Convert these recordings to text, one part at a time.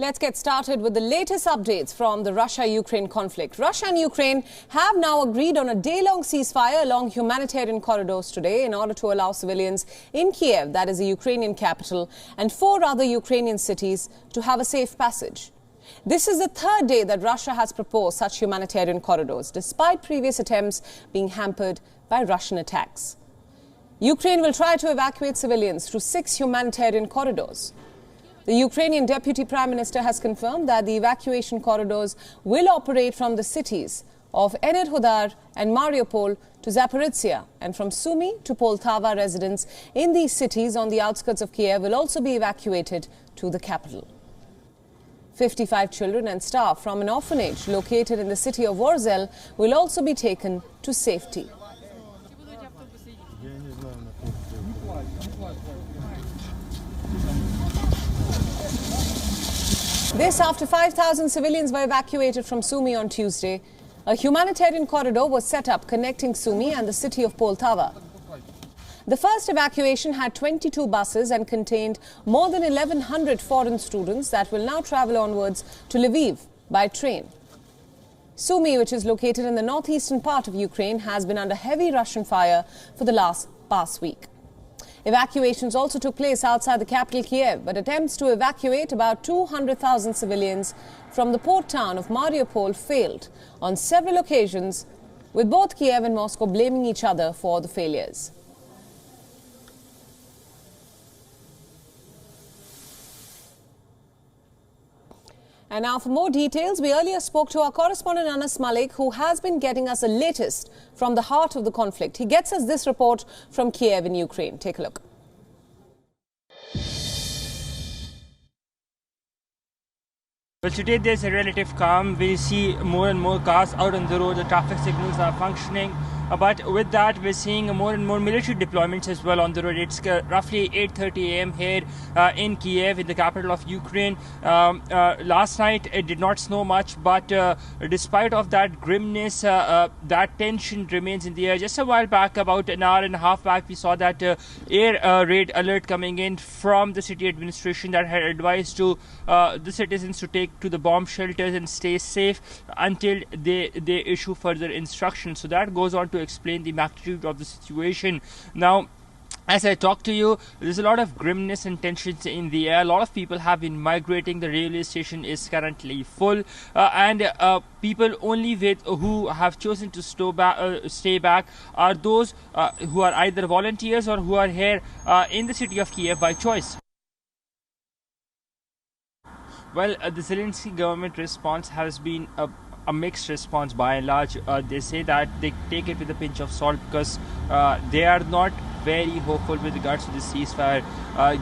Let's get started with the latest updates from the Russia-Ukraine conflict. Russia and Ukraine have now agreed on a day-long ceasefire along humanitarian corridors today in order to allow civilians in Kiev, that is the Ukrainian capital, and 4 other Ukrainian cities to have a safe passage. This is the third day that Russia has proposed such humanitarian corridors, despite previous attempts being hampered by Russian attacks. Ukraine will try to evacuate civilians through 6 humanitarian corridors. The Ukrainian Deputy Prime Minister has confirmed that the evacuation corridors will operate from the cities of Enerhodar and Mariupol to Zaporizhia, and from Sumy to Poltava. Residents in these cities on the outskirts of Kiev will also be evacuated to the capital. 55 children and staff from an orphanage located in the city of Worzel will also be taken to safety. This after 5,000 civilians were evacuated from Sumy on Tuesday. A humanitarian corridor was set up connecting Sumy and the city of Poltava. The first evacuation had 22 buses and contained more than 1,100 foreign students that will now travel onwards to Lviv by train. Sumy, which is located in the northeastern part of Ukraine, has been under heavy Russian fire for the past week. Evacuations also took place outside the capital Kiev, but attempts to evacuate about 200,000 civilians from the port town of Mariupol failed on several occasions, with both Kiev and Moscow blaming each other for the failures. And now for more details, we earlier spoke to our correspondent Mallick, who has been getting us the latest from the heart of the conflict. He gets us this report from Kiev in Ukraine. Take a look. Well, today there's a relative calm. We see more and more cars out on the road. The traffic signals are functioning. But with that, we're seeing more and more military deployments as well on the road. It's roughly 8:30 a.m. here in Kiev, in the capital of Ukraine. Last night, it did not snow much, but despite of that grimness, that tension remains in the air. Just a while back, about an hour and a half back, we saw that air raid alert coming in from the city administration that had advised to the citizens to take to the bomb shelters and stay safe until they issue further instructions. So that goes on to explain the magnitude of the situation. Now, as I talk to you, there's a lot of grimness and tensions in the air. A lot of people have been migrating. The railway station is currently full, and people only who have chosen to stay back are those who are either volunteers or who are here in the city of Kiev by choice. Well, the Zelensky government response has been a mixed response by and large. They say that they take it with a pinch of salt because they are not very hopeful with regards to the ceasefire,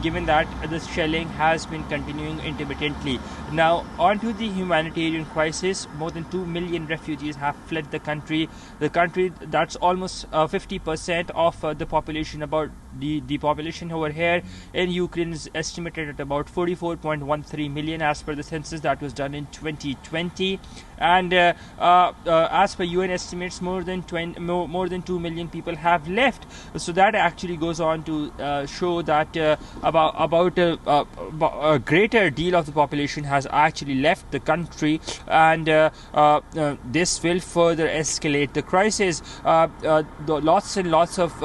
given that the shelling has been continuing intermittently. Now, onto the humanitarian crisis, more than 2 million refugees have fled the country. The country that's almost 50% of the population. About the population over here in Ukraine is estimated at about 44.13 million as per the census that was done in 2020. And as per UN estimates, more than 2 million people have left. So that actually goes on to show that about a greater deal of the population has actually left the country, and this will further escalate the crisis. Lots and lots of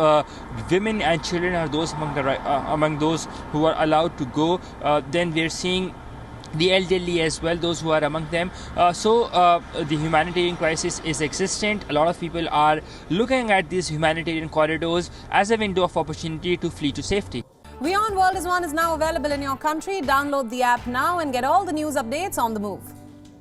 women and children are those among those who are allowed to go. Then we're seeing the elderly as well, those who are among them. So the humanitarian crisis is existent. A lot of people are looking at these humanitarian corridors as a window of opportunity to flee to safety. WION World is now available in your country. Download the app now and get all the news updates on the move.